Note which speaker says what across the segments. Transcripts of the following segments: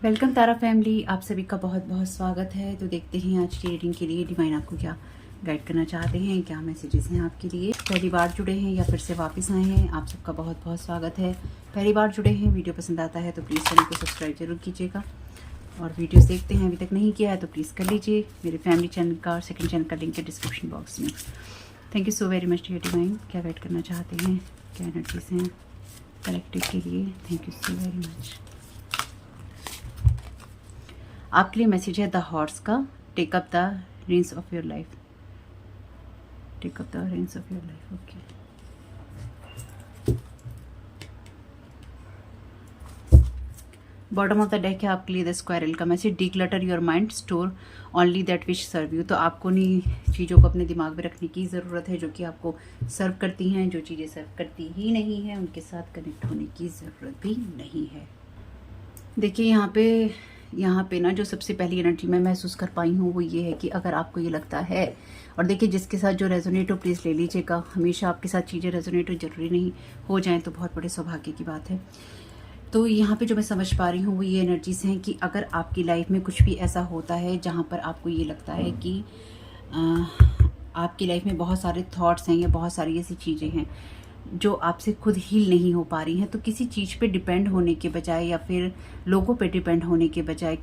Speaker 1: Welcome तारा family, आप सभी का बहुत बहुत स्वागत है। तो देखते हैं आज की रीडिंग के लिए डिवाइन आपको क्या गाइड करना चाहते हैं, क्या मैसेजेस हैं आपके लिए। पहली बार जुड़े हैं या फिर से वापस आए हैं, आप सबका बहुत बहुत स्वागत है। पहली बार जुड़े हैं, वीडियो पसंद आता है तो प्लीज़ चैनल को सब्सक्राइब जरूर कीजिएगा, और वीडियोस देखते हैं अभी तक नहीं किया है तो प्लीज़ कर लीजिए। मेरे फैमिली चैनल का और सेकंड चैनल का लिंक है डिस्क्रिप्शन बॉक्स में। Thank you so very much dear divine, क्या गाइड करना चाहते हैं, क्या एनर्जीज हैं कलेक्टिव के लिए। Thank you so very much. आपके लिए मैसेज है द हॉर्स का, take up the reins of your life. Take up the reins of your life. Okay, bottom of the deck है आपके लिए द स्क्वायरल का message, declutter your mind, store only that which serve you. तो आपको उन्हीं चीज़ों को अपने दिमाग में रखने की ज़रूरत है जो कि आपको सर्व करती हैं। जो चीज़ें सर्व करती ही नहीं हैं उनके साथ कनेक्ट होने की ज़रूरत भी नहीं है। देखिए यहाँ पे ना जो सबसे पहली एनर्जी मैं महसूस कर पाई हूँ वो ये है कि अगर आपको ये लगता है, और देखिए जिसके साथ जो रेजोनेट हो प्लीज़ ले लीजिएगा। हमेशा आपके साथ चीज़ें रेजोनेट हो जरूरी नहीं हो जाएं तो बहुत बड़े सौभाग्य की बात है। तो यहाँ पे जो मैं समझ पा रही हूँ वो ये एनर्जीज हैं कि अगर आपकी लाइफ में कुछ भी ऐसा होता है जहाँ पर आपको ये लगता है कि आपकी लाइफ में बहुत सारे थॉट्स हैं या बहुत सारी ऐसी चीज़ें हैं जो आपसे खुद हील नहीं हो पा रही हैं, तो किसी चीज़ पे डिपेंड होने के बजाय या फिर लोगों पे डिपेंड होने के बजाय,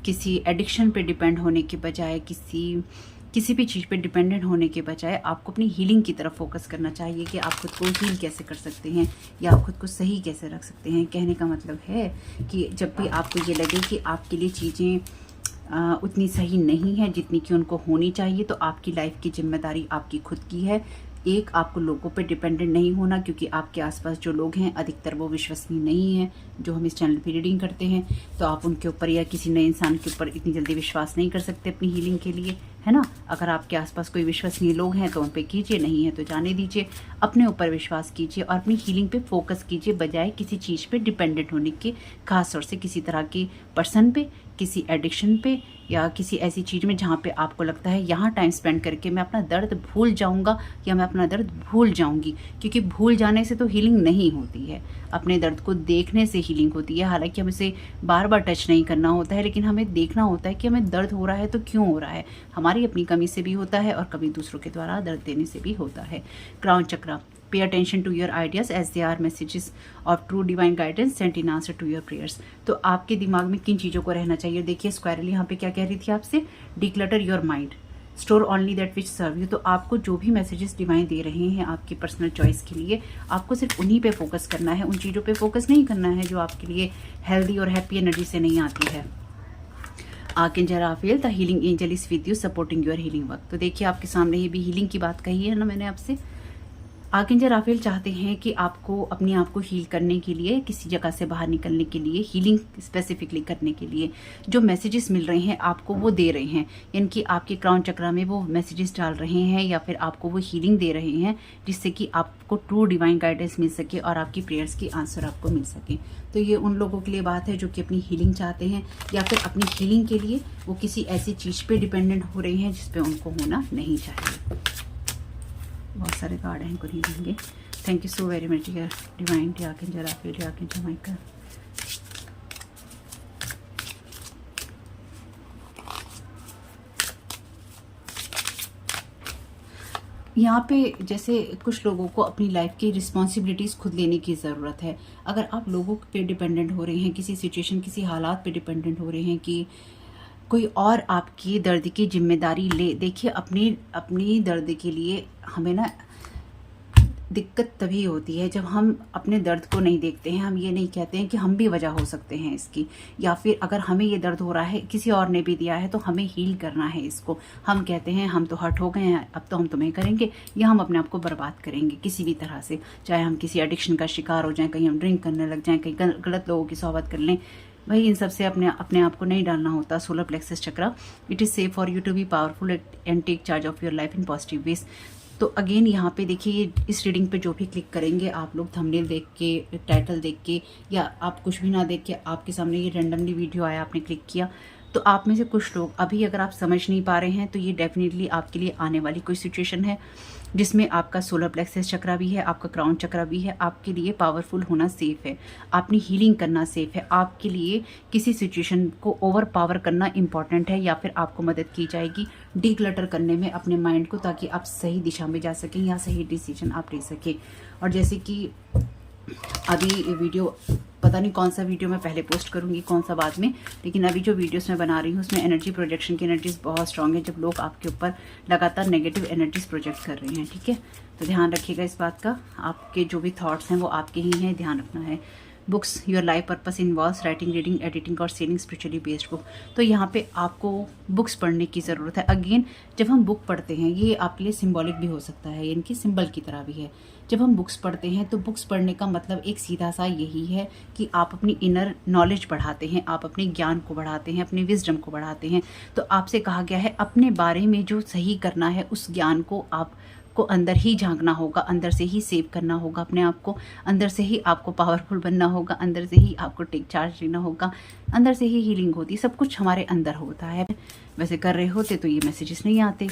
Speaker 1: किसी एडिक्शन पे डिपेंड होने के बजाय, किसी भी चीज़ पे डिपेंडेंट होने के बजाय आपको अपनी हीलिंग की तरफ फोकस करना चाहिए कि आप खुद को हील कैसे कर सकते हैं या आप खुद को सही कैसे रख सकते हैं। कहने का मतलब है कि जब भी आपको ये लगे कि आपके लिए चीज़ें उतनी सही नहीं है जितनी कि उनको होनी चाहिए, तो आपकी लाइफ की जिम्मेदारी आपकी खुद की है। एक, आपको लोगों पे डिपेंडेंट नहीं होना, क्योंकि आपके आसपास जो लोग हैं अधिकतर वो विश्वसनीय नहीं है। जो हम इस चैनल पे रीडिंग करते हैं तो आप उनके ऊपर या किसी नए इंसान के ऊपर इतनी जल्दी विश्वास नहीं कर सकते अपनी हीलिंग के लिए, है ना। अगर आपके आसपास कोई विश्वसनीय लोग हैं तो उन पे कीजिए, नहीं है तो जाने दीजिए। अपने ऊपर विश्वास कीजिए और अपनी हीलिंग पे फोकस कीजिए बजाय किसी चीज़ पे डिपेंडेंट होने के, खास तौर से किसी तरह के पर्सन पे, किसी एडिक्शन पे या किसी ऐसी चीज़ में जहाँ पे आपको लगता है यहाँ टाइम स्पेंड करके मैं अपना दर्द भूल जाऊँगा या मैं अपना दर्द भूल जाऊँगी। क्योंकि भूल जाने से तो हीलिंग नहीं होती है, अपने दर्द को देखने से हीलिंग होती है। हालांकि हमें इसे बार बार टच नहीं करना होता है, लेकिन हमें देखना होता है कि हमें दर्द हो रहा है तो क्यों हो रहा है। हमारी अपनी कमी से भी होता है और कभी दूसरों के द्वारा दर्द देने से भी होता है। Crown chakra, pay attention to your ideas as they are messages of true divine guidance sent in answer to your prayers. तो आपके दिमाग में किन चीज़ों को रहना चाहिए। देखिए स्क्वायरल यहाँ पे क्या कह रही थी आपसे, declutter your mind, store only that which serve you. तो आपको जो भी मैसेजेस डिवाइन दे रहे हैं आपकी पर्सनल चॉइस के लिए, आपको सिर्फ उन्हीं पे फोकस करना है, उन चीज़ों पे फोकस नहीं करना है जो आपके लिए हेल्दी और हैप्पी एनर्जी से नहीं आती है। Archangel Raphael, the healing angel is with you supporting your healing work. तो देखिए आपके सामने ये भी हीलिंग की बात कही है ना मैंने आपसे। आर्कएंजल राफेल चाहते हैं कि आपको अपने आप को हील करने के लिए, किसी जगह से बाहर निकलने के लिए, हीलिंग स्पेसिफिकली करने के लिए जो मैसेजेस मिल रहे हैं आपको वो दे रहे हैं, यानी कि आपके क्राउन चक्रा में वो मैसेजेस डाल रहे हैं या फिर आपको वो हीलिंग दे रहे हैं जिससे कि आपको ट्रू डिवाइन गाइडेंस मिल सके और आपकी प्रेयर्स की आंसर आपको मिल सके। तो ये उन लोगों के लिए बात है जो कि अपनी हीलिंग चाहते हैं या फिर अपनी हीलिंग के लिए वो किसी ऐसी चीज़ पे डिपेंडेंट हो रहे हैं जिस पे उनको होना नहीं चाहिए। बहुत सारे कार्ड हैं, इनको नहीं देंगे। Thank you so very much dear divine, archangel Raphael, archangel Michael. यहाँ पे जैसे कुछ लोगों को अपनी लाइफ की रिस्पॉन्सिबिलिटीज़ खुद लेने की ज़रूरत है। अगर आप लोगों पे डिपेंडेंट हो रहे हैं, किसी सिचुएशन, किसी हालात पे डिपेंडेंट हो रहे हैं कि कोई और आपकी दर्द की जिम्मेदारी ले, देखिए अपनी दर्द के लिए हमें ना दिक्कत तभी होती है जब हम अपने दर्द को नहीं देखते हैं। हम ये नहीं कहते हैं कि हम भी वजह हो सकते हैं इसकी, या फिर अगर हमें ये दर्द हो रहा है किसी और ने भी दिया है तो हमें हील करना है इसको। हम कहते हैं हम तो हर्ट हो गए हैं, अब तो हम तुम्हें करेंगे, या हम अपने आप को बर्बाद करेंगे किसी भी तरह से, चाहे हम किसी एडिक्शन का शिकार हो जाएं, कहीं हम ड्रिंक करने लग जाएं, कहीं गलत लोगों की सोहबत कर लें। भाई इन सब से अपने आप को नहीं डालना होता। Solar plexus chakra, it is safe for you to be powerful and take charge of your life in positive ways. तो अगेन यहाँ पे देखिए इस रीडिंग पे जो भी क्लिक करेंगे आप लोग, थंबनेल देख के, टाइटल देख के, या आप कुछ भी ना देख के, आपके सामने ये रैंडमली वीडियो आया, आपने क्लिक किया, तो आप में से कुछ लोग अभी अगर आप समझ नहीं पा रहे हैं तो ये डेफिनेटली आपके लिए आने वाली कोई सिचुएशन है जिसमें आपका सोलर प्लेक्सस चक्रा भी है, आपका क्राउन चक्रा भी है। आपके लिए पावरफुल होना सेफ है, अपनी हीलिंग करना सेफ है। आपके लिए किसी सिचुएशन को ओवर पावर करना इंपॉर्टेंट है, या फिर आपको मदद की जाएगी डीक्लटर करने में अपने माइंड को, ताकि आप सही दिशा में जा सकें या सही डिसीजन आप ले सकें। और जैसे कि अभी वीडियो, पता नहीं कौन सा वीडियो मैं पहले पोस्ट करूंगी कौन सा बाद में, लेकिन अभी जो वीडियोस मैं बना रही हूँ उसमें एनर्जी प्रोजेक्शन की एनर्जीज बहुत स्ट्रांग है, जब लोग आपके ऊपर लगातार नेगेटिव एनर्जीज प्रोजेक्ट कर रहे हैं। ठीक है, तो ध्यान रखिएगा इस बात का, आपके जो भी थॉट्स हैं वो आपके ही हैं, ध्यान रखना है। Books, your life purpose involves writing, reading, editing और सेलिंग स्पिरिचुअली बेस्ड बुक। तो यहाँ पे आपको बुक्स पढ़ने की ज़रूरत है। अगेन, जब हम बुक पढ़ते हैं, ये आपके लिए सिंबॉलिक भी हो सकता है, यानी कि सिंबल की तरह भी है। जब हम बुक्स पढ़ते हैं तो बुक्स पढ़ने का मतलब एक सीधा सा यही है कि आप अपनी इनर नॉलेज बढ़ाते हैं, आप अपने ज्ञान को बढ़ाते हैं, अपने विजडम को बढ़ाते हैं। तो आपसे कहा गया है अपने बारे में जो सही करना है उस ज्ञान को आपको अंदर ही झांकना होगा, अंदर से ही सेव करना होगा अपने आप को, अंदर से ही आपको पावरफुल बनना होगा, अंदर से ही आपको टेक चार्ज लेना होगा, अंदर से ही हीलिंग होती है। सब कुछ हमारे अंदर होता है। वैसे कर रहे होते तो ये मैसेजेस नहीं आते,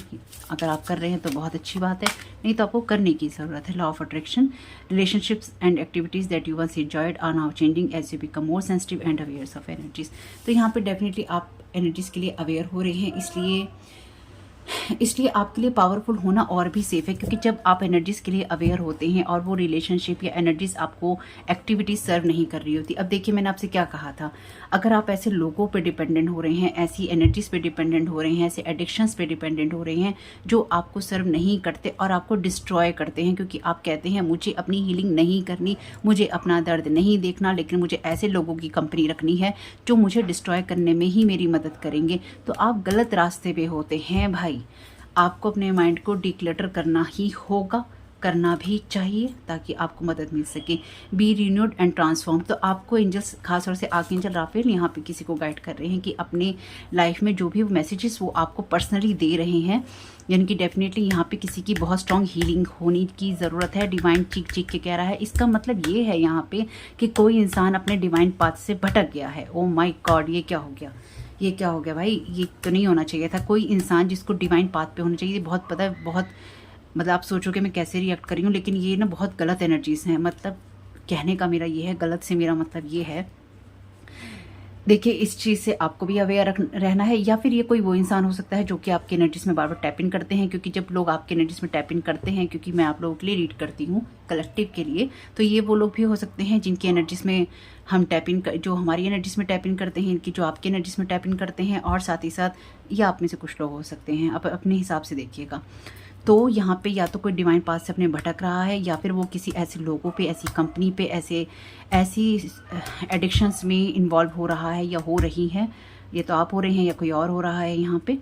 Speaker 1: अगर आप कर रहे हैं तो बहुत अच्छी बात है, नहीं तो आपको करने की ज़रूरत है। Law of attraction, relationships and activities that you once enjoyed are now changing as you become more sensitive and awares of energies. तो यहाँ पे डेफिनेटली आप एनर्जीज़ के लिए अवेयर हो रहे हैं, इसलिए आपके लिए पावरफुल होना और भी सेफ है, क्योंकि जब आप एनर्जीज़ के लिए अवेयर होते हैं और वो रिलेशनशिप या एनर्जीज़ आपको एक्टिविटीज सर्व नहीं कर रही होती। अब देखिए, मैंने आपसे क्या कहा था, अगर आप ऐसे लोगों पे डिपेंडेंट हो रहे हैं, ऐसी एनर्जीज़ पे डिपेंडेंट हो रहे हैं, ऐसे एडिक्शंस पे डिपेंडेंट हो रहे हैं जो आपको सर्व नहीं करते और आपको डिस्ट्रॉय करते हैं, क्योंकि आप कहते हैं मुझे अपनी हीलिंग नहीं करनी, मुझे अपना दर्द नहीं देखना, लेकिन मुझे ऐसे लोगों की कंपनी रखनी है जो मुझे डिस्ट्रॉय करने में ही मेरी मदद करेंगे, तो आप गलत रास्ते पे होते हैं भाई। आपको अपने माइंड को डिक्लटर करना ही होगा, करना भी चाहिए, ताकि आपको मदद मिल सके। B renewed and transform. तो आपको एंजल्स, खासतौर से आर्कएंजल राफेल यहाँ पे किसी को गाइड कर रहे हैं कि अपने लाइफ में जो भी मैसेजेस वो आपको पर्सनली दे रहे हैं, यानी कि डेफिनेटली यहाँ पे किसी की बहुत स्ट्रांग हीलिंग होने की ज़रूरत है। डिवाइन चीख चीख के कह रहा है, इसका मतलब ये है यहाँ पे कि कोई इंसान अपने डिवाइन पाथ से भटक गया है। ओ माय गॉड, ये क्या हो गया, ये क्या हो गया भाई, ये तो नहीं होना चाहिए था। कोई इंसान जिसको डिवाइन पाथ पे होना चाहिए, बहुत पता है, बहुत मतलब आप सोचोगे मैं कैसे रिएक्ट कर रही हूँ, लेकिन ये ना बहुत गलत एनर्जीज हैं। मतलब कहने का मेरा ये है, गलत से मेरा मतलब ये है, देखिए इस चीज़ से आपको भी अवेयर रहना है। या फिर ये कोई वो इंसान हो सकता है जो कि आपके एनर्जीज में बार बार टैप इन करते हैं, क्योंकि जब लोग आपके एनर्जीज में टैप इन करते हैं, क्योंकि मैं आप लोगों के लिए रीड करती हूँ कलेक्टिव के लिए, तो ये वो लोग भी हो सकते हैं जिनकी एनर्जीज में हम टैप इन, जो हमारी एनर्जीज में टैप इन करते हैं, इनकी जो आपकी एनर्जीज में टैप इन करते हैं, और साथ ही साथ ये आप में से कुछ लोग हो सकते हैं। आप अपने हिसाब से देखिएगा। तो यहाँ पे या तो कोई डिवाइन पाथ से अपने भटक रहा है, या फिर वो किसी ऐसे लोगों पे, ऐसी कंपनी पे, ऐसी एडिक्शंस में इन्वॉल्व हो रहा है या हो रही है। ये तो आप हो रहे हैं या कोई और हो रहा है यहाँ पे,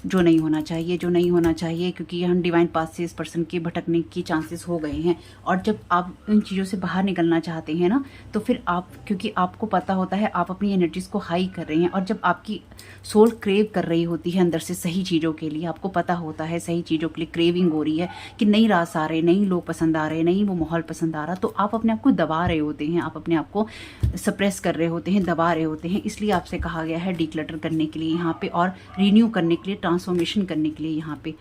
Speaker 1: जो नहीं होना चाहिए, जो नहीं होना चाहिए, क्योंकि हम डिवाइन पाथ से इस पर्सन के भटकने की चांसेस हो गए हैं। और जब आप इन चीज़ों से बाहर निकलना चाहते हैं ना, तो फिर आप, क्योंकि आपको पता होता है आप अपनी एनर्जीज़ को हाई कर रहे हैं, और जब आपकी सोल क्रेव कर रही होती है अंदर से सही चीज़ों के लिए, आपको पता होता है सही चीज़ों के लिए क्रेविंग हो रही है कि नई रास आ रहे, नई लोग पसंद आ रहे, नई वो माहौल पसंद आ रहा, तो आप अपने आप को दबा रहे होते हैं, आप अपने आप को सप्रेस कर रहे होते हैं, दबा रहे होते हैं। इसलिए आपसे कहा गया है डिक्लटर करने के लिए यहाँ पे, और रिन्यू करने के लिए, ट्रांसफॉर्मेशन करने के लिए यहाँ पे।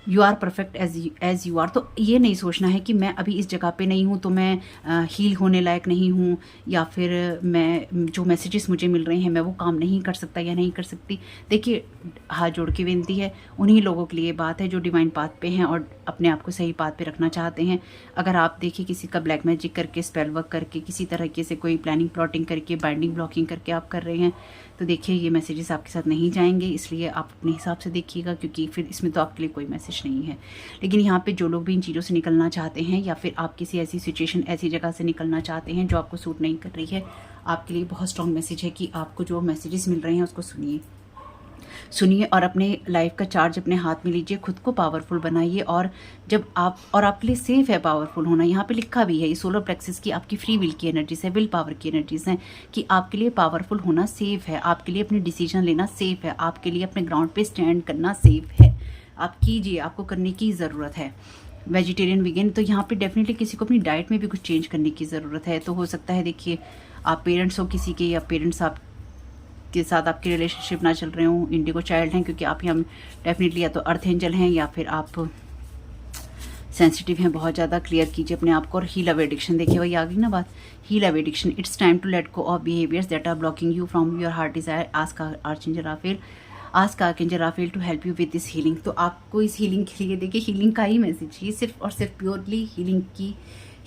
Speaker 1: You are perfect as you are. तो ये नहीं सोचना है कि मैं अभी इस जगह पे नहीं हूँ तो मैं हील होने लायक नहीं हूँ, या फिर मैं जो मैसेजेस मुझे मिल रहे हैं मैं वो काम नहीं कर सकता या नहीं कर सकती। देखिए, हाथ जोड़ के विनती है, उन्हीं लोगों के लिए बात है जो डिवाइन पाथ पे हैं और अपने आप को सही पाथ पे रखना चाहते हैं। अगर आप देखिए किसी का ब्लैक मैजिक करके, स्पेल वर्क करके, किसी तरीके से कोई प्लानिंग प्लॉटिंग करके, बाइंडिंग ब्लॉकिंग करके आप कर रहे हैं, तो देखिए ये मैसेजेस आपके साथ नहीं जाएंगे। इसलिए आप अपने हिसाब से देखिएगा, क्योंकि फिर इसमें तो आपके लिए कोई मैसेज नहीं है। लेकिन यहाँ पे जो लोग भी इन चीज़ों से निकलना चाहते हैं, या फिर आप किसी ऐसी सिचुएशन, ऐसी जगह से निकलना चाहते हैं जो आपको सूट नहीं कर रही है, आपके लिए बहुत स्ट्रॉन्ग मैसेज है कि आपको जो मैसेजेस मिल रहे हैं उसको सुनिए और अपने लाइफ का चार्ज अपने हाथ में लीजिए, खुद को पावरफुल बनाइए। और जब आप, और आपके लिए सेफ है पावरफुल होना, यहाँ पे लिखा भी है, ये सोलर प्लेक्सस की आपकी फ्री विल की एनर्जीज है, विल पावर की एनर्जीज हैं, कि आपके लिए पावरफुल होना सेफ है, आपके लिए अपने डिसीजन लेना सेफ है, आपके लिए अपने ग्राउंड पे स्टैंड करना सेफ है। आप कीजिए, आपको करने की ज़रूरत है। वेजिटेरियन, वीगन, तो यहाँ पे डेफिनेटली किसी को अपनी डाइट में भी कुछ चेंज करने की ज़रूरत है। तो हो सकता है, देखिए आप पेरेंट्स हो किसी के, या पेरेंट्स आप जिसके साथ आपके रिलेशनशिप ना चल रहे हों, इंडिगो चाइल्ड हैं, क्योंकि आप यहाँ डेफिनेटली या तो अर्थ एंजल हैं या फिर आप सेंसिटिव हैं बहुत ज़्यादा। क्लियर कीजिए अपने आप को। और हील अवे एडिक्शन, देखिए वही आ गई ना बात, heal away addiction. It's time to let go of behaviours that are blocking you from your heart desire. Ask archangel Raphael, ask archangel Raphael to help you with this healing. तो आपको इस healing के लिए देखिए healing का ही message, ये सिर्फ और सिर्फ प्योरली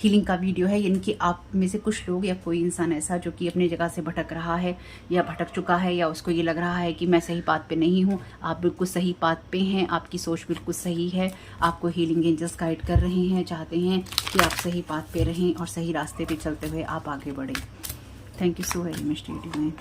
Speaker 1: हीलिंग का वीडियो है। यानी कि आप में से कुछ लोग या कोई इंसान ऐसा जो कि अपनी जगह से भटक रहा है या भटक चुका है, या उसको ये लग रहा है कि मैं सही बात पे नहीं हूँ, आप बिल्कुल सही बात पे हैं, आपकी सोच बिल्कुल सही है, आपको हीलिंग एंजल्स गाइड कर रहे हैं, चाहते हैं कि आप सही बात पे रहें और सही रास्ते पे चलते हुए आप आगे बढ़ें। Thank you so very much divine.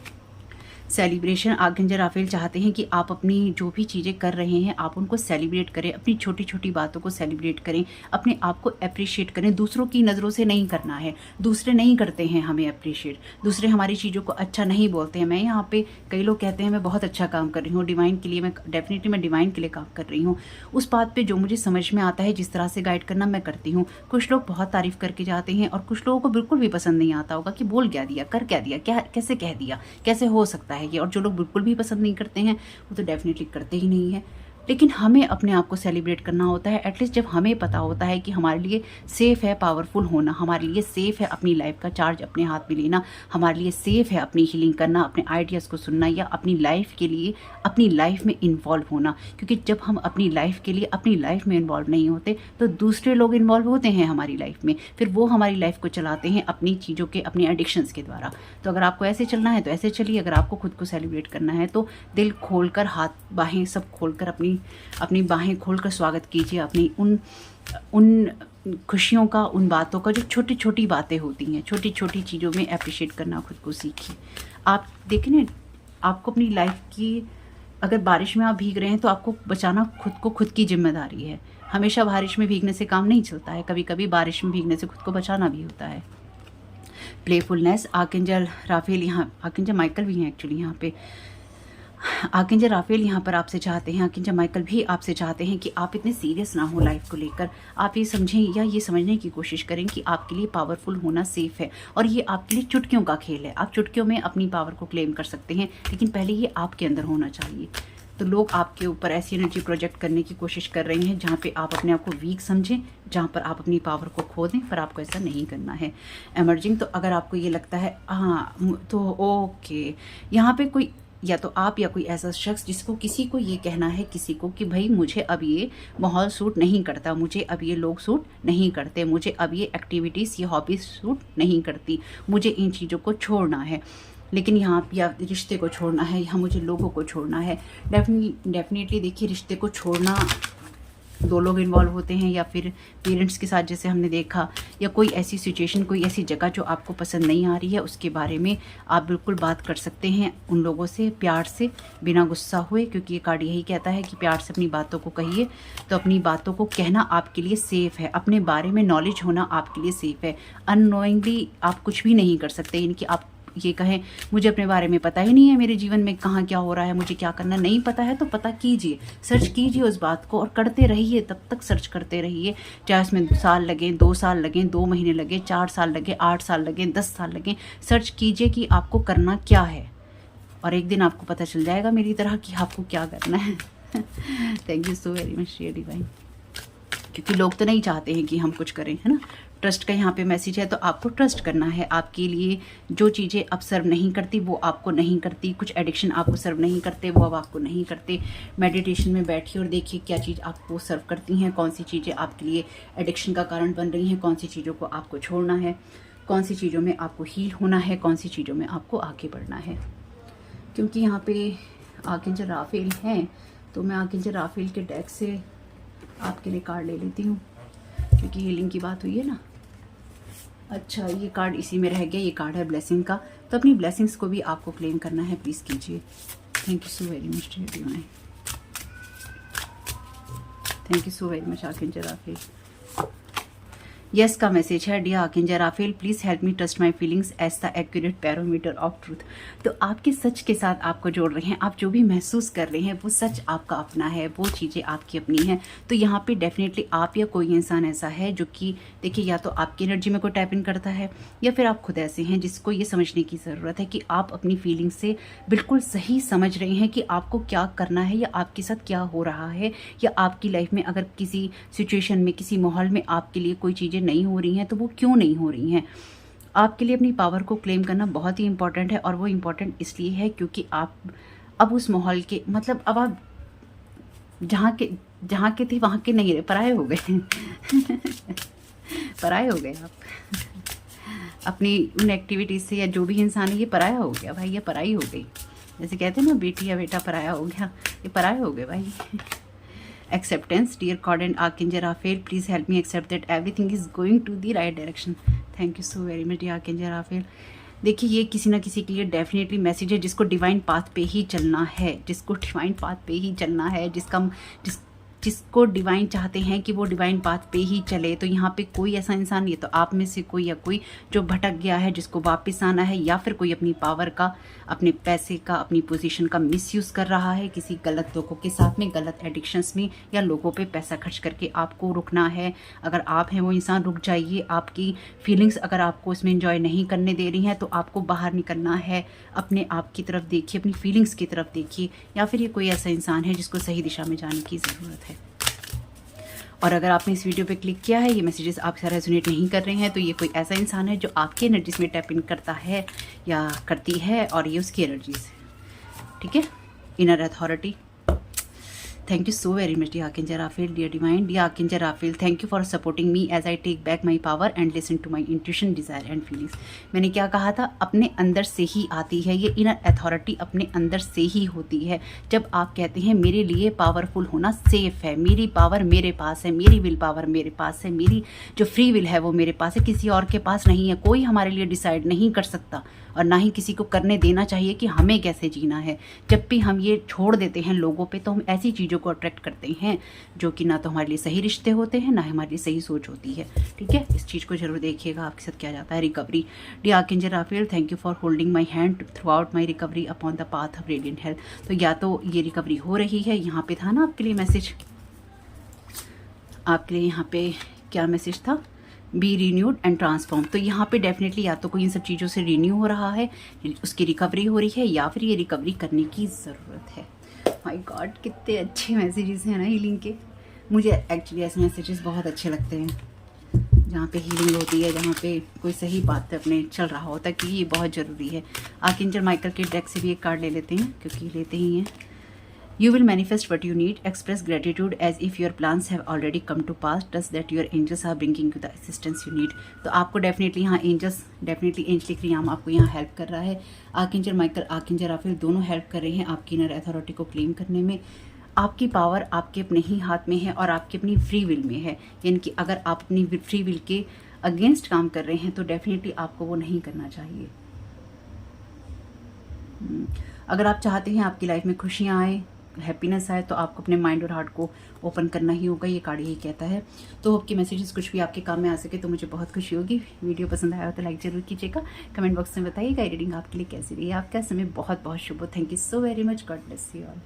Speaker 1: Celebration, archangel Raphael चाहते हैं कि आप अपनी जो भी चीज़ें कर रहे हैं आप उनको सेलिब्रेट करें, अपनी छोटी छोटी बातों को सेलिब्रेट करें, अपने आप को अप्रिशिएट करें। दूसरों की नज़रों से नहीं करना है, दूसरे नहीं करते हैं हमें अप्रिशिएट, दूसरे हमारी चीज़ों को अच्छा नहीं बोलते हैं। मैं यहाँ पे कई लोग कहते हैं मैं बहुत अच्छा काम कर रही हूँ डिवाइन के लिए, मैं डेफिनेटली मैं डिवाइन के लिए काम कर रही हूँ। उस बात पर जो मुझे समझ में आता है, जिस तरह से गाइड करना मैं करती हूँ। कुछ लोग बहुत तारीफ़ करके जाते हैं और कुछ लोगों को बिल्कुल भी पसंद नहीं आता होगा कि बोल क्या दिया, कर क्या दिया, क्या कैसे कह दिया, कैसे हो सकता है ये। और जो लोग बिल्कुल भी पसंद नहीं करते हैं वो तो डेफिनेटली करते ही नहीं है। लेकिन हमें अपने आप को सेलिब्रेट करना होता है। एटलीस्ट जब हमें पता होता है कि हमारे लिए सेफ़ है पावरफुल होना, हमारे लिए सेफ़ है अपनी लाइफ का चार्ज अपने हाथ में लेना, हमारे लिए सेफ़ है अपनी हीलिंग करना, अपने आइडियाज़ को सुनना या अपनी लाइफ के लिए अपनी लाइफ में इन्वॉल्व होना। क्योंकि जब हम अपनी लाइफ के लिए अपनी लाइफ में इन्वॉल्व नहीं होते तो दूसरे लोग इन्वॉल्व होते हैं हमारी लाइफ में, फिर वो हमारी लाइफ को चलाते हैं अपनी चीज़ों के, अपनी एडिक्शंस के द्वारा। तो अगर आपको ऐसे चलना है तो ऐसे चलिए, अगर आपको खुद को सेलिब्रेट करना है तो दिल खोलकर, हाथ बाहें सब खोलकर, अपनी बाहें खोलकर स्वागत कीजिए अपनी उन खुशियों का, उन बातों का जो छोटी छोटी बातें होती हैं। छोटी छोटी चीज़ों में अप्रिशिएट करना खुद को सीखिए। आप देखें ना, आपको अपनी लाइफ की, अगर बारिश में आप भीग रहे हैं तो आपको बचाना खुद की जिम्मेदारी है। हमेशा बारिश में भीगने से काम नहीं चलता है, कभी कभी बारिश में भीगने से खुद को बचाना भी होता है। प्लेफुलनेस, आर्कएंजल राफेल, यहाँ आर्कएंजल माइकल भी हैं एक्चुअली यहाँ पे। आर्कएंजल राफेल यहाँ पर आपसे चाहते हैं, आर्कएंजल माइकल भी आपसे चाहते हैं कि आप इतने सीरियस ना हो लाइफ को लेकर। आप ये समझें या ये समझने की कोशिश करें कि आपके लिए पावरफुल होना सेफ है और ये आपके लिए चुटकियों का खेल है। आप चुटकियों में अपनी पावर को क्लेम कर सकते हैं, लेकिन पहले ये आपके अंदर होना चाहिए। तो लोग आपके ऊपर ऐसी एनर्जी प्रोजेक्ट करने की कोशिश कर रहे हैं जहाँ पे आप अपने आप को वीक समझें, जहाँ पर आप अपनी पावर को खो दें, पर आपको ऐसा नहीं करना है। एमर्जिंग, तो अगर आपको ये लगता है हाँ तो ओके, यहाँ पे कोई या तो आप या कोई ऐसा शख्स जिसको किसी को ये कहना है किसी को कि भाई मुझे अब ये माहौल सूट नहीं करता, मुझे अब ये लोग सूट नहीं करते, मुझे अब ये एक्टिविटीज़, ये हॉबीज़ सूट नहीं करती, मुझे इन चीज़ों को छोड़ना है। लेकिन यहाँ या रिश्ते को छोड़ना है, यहाँ मुझे लोगों को छोड़ना है। डेफिनेटली देखिए, रिश्ते को छोड़ना दो लोग इन्वॉल्व होते हैं या फिर पेरेंट्स के साथ जैसे हमने देखा, या कोई ऐसी सिचुएशन, कोई ऐसी जगह जो आपको पसंद नहीं आ रही है, उसके बारे में आप बिल्कुल बात कर सकते हैं उन लोगों से प्यार से, बिना गुस्सा हुए। क्योंकि ये कार्ड यही कहता है कि प्यार से अपनी बातों को कहिए। तो अपनी बातों को कहना आपके लिए सेफ़ है, अपने बारे में नॉलेज होना आपके लिए सेफ़ है। अननोइंगली आप कुछ भी नहीं कर सकते, यानी कि आप ये कहें मुझे अपने बारे में पता ही नहीं है, मेरे जीवन में कहाँ क्या हो रहा है, मुझे क्या करना नहीं पता है, तो पता कीजिए, सर्च कीजिए उस बात को और करते रहिए, तब तक सर्च करते रहिए। चाहे उसमें साल लगें, 2 साल लगें, 2 महीने लगे, 4 साल लगे, 8 साल लगें, 10 साल लगें, सर्च कीजिए कि आपको करना क्या है और एक दिन आपको पता चल जाएगा मेरी तरह कि आपको क्या करना है। Thank you so very much divine. क्योंकि लोग तो नहीं चाहते हैं कि हम कुछ करें, है ना। ट्रस्ट का यहाँ पे मैसेज है, तो आपको ट्रस्ट करना है। आपके लिए जो चीज़ें अब सर्व नहीं करती वो आपको नहीं करती, कुछ एडिक्शन आपको सर्व नहीं करते वो अब आपको नहीं करते। मेडिटेशन में बैठिए और देखिए क्या चीज़ आपको सर्व करती हैं, कौन सी चीज़ें आपके लिए एडिक्शन का कारण बन रही हैं, कौन सी चीज़ों को आपको छोड़ना है, कौन सी चीज़ों में आपको हील होना है, कौन सी चीज़ों में आपको आगे बढ़ना है। क्योंकि यहाँ पे आर्कएंजल राफेल हैं, तो मैं आर्कएंजल राफेल के डेक से आपके लिए कार्ड ले लेती हूँ, क्योंकि हीलिंग की बात हुई है ना। अच्छा, ये कार्ड इसी में रह गया, ये कार्ड है ब्लेसिंग का। तो अपनी ब्लेसिंग्स को भी आपको क्लेम करना है, प्लीज़ कीजिए। Thank you so very much divine. Thank you so very much archangel Raphael. Yes का मैसेज है, dear archangel Raphael please help me trust my feelings as the accurate barometer of truth. तो आपके सच के साथ आपको जोड़ रहे हैं, आप जो भी महसूस कर रहे हैं वो सच आपका अपना है, वो चीज़ें आपकी अपनी हैं। तो यहाँ पे डेफिनेटली आप या कोई इंसान ऐसा है जो कि देखिए या तो आपकी एनर्जी में कोई टैप इन करता है या फिर आप खुद ऐसे हैं जिसको ये समझने की ज़रूरत है कि आप अपनी फीलिंग्स से बिल्कुल सही समझ रहे हैं कि आपको क्या करना है या आपके साथ क्या हो रहा है, या आपकी लाइफ में अगर किसी सिचुएशन में किसी माहौल में आपके लिए कोई चीज़ें नहीं हो रही हैं तो वो क्यों नहीं हो रही हैं। आपके लिए अपनी पावर को क्लेम करना बहुत ही इंपॉर्टेंट है, और वो इम्पॉर्टेंट इसलिए है क्योंकि आप अब उस माहौल के मतलब अब आप जहाँ के थे वहाँ के नहीं रहे, पराये हो गए पराये हो गए आप अपनी उन एक्टिविटीज़ से, या जो भी इंसान है ये पराया हो गया भाई, ये पराई हो गई। जैसे कहते हैं ना बेटी या बेटा पराया हो गया, ये पराये हो गए भाई। Acceptance, dear God and Archangel Raphael, please help me accept that everything is going to the right direction. Thank you so very much, dear Archangel Raphael. देखिए ये किसी ना किसी के लिए डेफिनेटली मैसेज है जिसको डिवाइन पाथ पे ही चलना है, जिसको डिवाइन पाथ पे ही चलना है, जिसको डिवाइन चाहते हैं कि वो डिवाइन पाथ पे ही चले। तो यहाँ पे कोई ऐसा इंसान नहीं है, तो आप में से कोई या कोई जो भटक गया है, जिसको वापस आना है, या फिर कोई अपनी पावर का, अपने पैसे का, अपनी पोजीशन का मिसयूज़ कर रहा है किसी गलत लोगों के साथ में, गलत एडिक्शंस में, या लोगों पे पैसा खर्च करके आपको रुकना है। अगर आप हैं वो इंसान, रुक जाइए। आपकी फीलिंग्स अगर आपको इसमें एंजॉय नहीं करने दे रही हैं तो आपको बाहर निकलना है। अपने आप की तरफ देखिए, अपनी फीलिंग्स की तरफ देखिए, या फिर ये कोई ऐसा इंसान है जिसको सही दिशा में जाने की ज़रूरत है। और अगर आपने इस वीडियो पे क्लिक किया है, ये मैसेजेस आपके साथ रेजोनेट नहीं कर रहे हैं, तो ये कोई ऐसा इंसान है जो आपकी एनर्जीज में टैप इन करता है या करती है, और ये उसकी एनर्जीज है। ठीक है, inner authority. Thank you so very much, dear Archangel Raphael, dear Divine, dear Archangel Raphael. Thank you for supporting me as I take back my power and listen to my intuition, desire and feelings. मैंने क्या कहा था, अपने अंदर से ही आती है ये इनर अथॉरिटी, अपने अंदर से ही होती है। जब आप कहते हैं मेरे लिए पावरफुल होना सेफ है, मेरी पावर मेरे पास है, मेरी विल पावर मेरे पास है, मेरी जो फ्री विल है वो मेरे पास है, किसी और के पास नहीं है। कोई हमारे लिए डिसाइड नहीं कर सकता, और ना ही किसी को करने देना चाहिए कि हमें कैसे जीना है। जब भी हम ये छोड़ देते हैं लोगों पे, तो हम ऐसी चीज़ों को अट्रैक्ट करते हैं जो कि ना तो हमारे लिए सही रिश्ते होते हैं, ना हमारे लिए सही सोच होती है। ठीक है, इस चीज़ को जरूर देखिएगा आपके साथ क्या जाता है। Recovery, dear archangel Raphael, thank you for holding my hand throughout my recovery upon the path of radiant health. तो या तो ये रिकवरी हो रही है, यहाँ पे था ना आपके लिए मैसेज, आपके लिए यहाँ पे क्या मैसेज था, बी रीन्यूड एंड ट्रांसफॉर्म। तो यहाँ पे डेफिनेटली या तो कोई इन सब चीज़ों से रीन्यू हो रहा है, उसकी रिकवरी हो रही है, या फिर ये रिकवरी करने की ज़रूरत है। माय गॉड, कितने अच्छे मैसेजेस हैं ना हीलिंग के। मुझे एक्चुअली ऐसे मैसेजेस बहुत अच्छे लगते हैं जहाँ पे हीलिंग होती है, जहाँ पे कोई सही बात अपने चल रहा होता है, कि ये बहुत ज़रूरी है। आर्कएंजल माइकल के डेक से भी एक कार्ड ले लेते हैं, क्योंकि लेते ही हैं। You will manifest what you need. Express gratitude as if your plans have already come to pass. Trust that your angels are bringing you the assistance you need. तो आपको डेफिनेटली यहाँ एंजल्स, डेफिनेटली एंजल क्रियाम आपको यहाँ help कर रहा है। Archangel Michael, archangel Rafale दोनों help कर रहे हैं आपकी इनर अथॉरिटी को क्लेम करने में। आपकी पावर आपके अपने ही हाथ में है और आपकी अपनी फ्री विल में है। यानी कि अगर आप अपनी फ्री विल के अगेंस्ट काम कर रहे हैं तो डेफिनेटली आपको वो नहीं करना चाहिए। अगर आप चाहते हैं आपकी लाइफ में खुशियाँ आए, हैप्पीनेस आए, तो आपको अपने माइंड और हार्ट को ओपन करना ही होगा, ये कार्ड यही कहता है। तो आपके मैसेजेस कुछ भी आपके काम में आ सके तो मुझे बहुत खुशी होगी। वीडियो पसंद आया हो तो लाइक जरूर कीजिएगा, कमेंट बॉक्स में बताइएगा रीडिंग आपके लिए कैसी रही है। आपका समय बहुत बहुत शुभ हो। Thank you so very much, God bless you all.